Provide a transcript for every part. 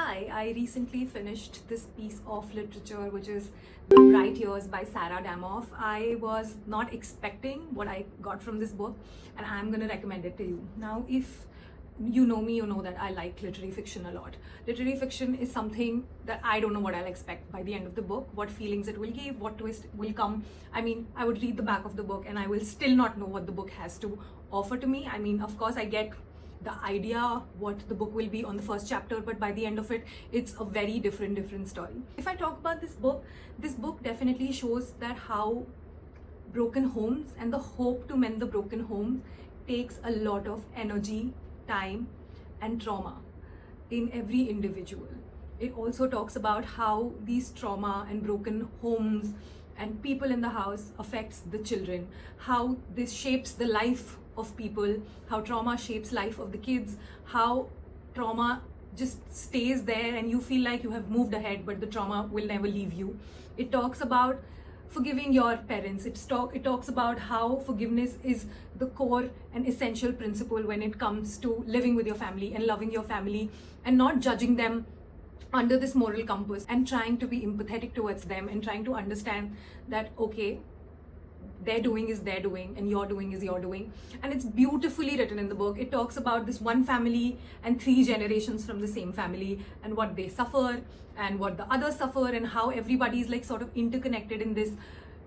Hi, I recently finished this piece of literature, which is The Bright Years by Sarah Damoff. I was not expecting what I got from this book, and I'm going to recommend it to you. Now, if you know me, you know that I like literary fiction a lot. Literary fiction is something that I don't know what I'll expect by the end of the book, what feelings it will give, what twist will come. I mean, I would read the back of the book and I will still not know what the book has to offer to me. I mean, of course, I get the idea what the book will be on the first chapter, but by the end of it, it's a very different story. If I talk about this book definitely shows that how broken homes and the hope to mend the broken homes takes a lot of energy, time, and trauma in every individual. It also talks about how these trauma and broken homes and people in the house affects the children, how this shapes the life of people, how trauma shapes life of the kids, how trauma just stays there and you feel like you have moved ahead, but the trauma will never leave you. It talks about forgiving your parents. It talks about how forgiveness is the core and essential principle when it comes to living with your family and loving your family and not judging them under this moral compass and trying to be empathetic towards them and trying to understand that, okay, their doing is their doing and your doing is your doing. And it's beautifully written in the book. It talks about this one family and 3 generations from the same family and what they suffer and what the others suffer and how everybody is like sort of interconnected in this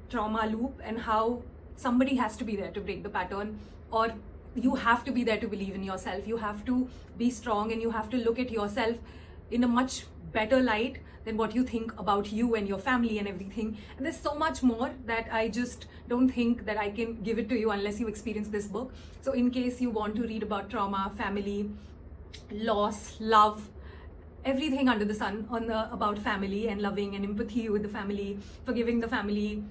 trauma loop and how somebody has to be there to break the pattern, or you have to be there to believe in yourself. You have to be strong and you have to look at yourself in a much better light than what you think about you and your family and everything. And there's so much more that I just don't think that I can give it to you unless you experience this book. So in case you want to read about trauma, family, loss, love, everything under the sun about family and loving and empathy with the family, forgiving the family,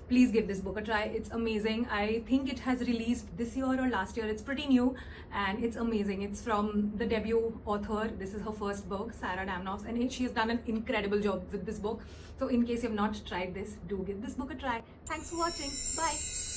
please give this book a try. It's amazing. I think it has released this year or last year. It's pretty new and it's amazing. It's from the debut author. This is her first book, Sarah Damoff, and she has done an incredible job with this book. So in case you have not tried this, do give this book a try. Thanks for watching. Bye.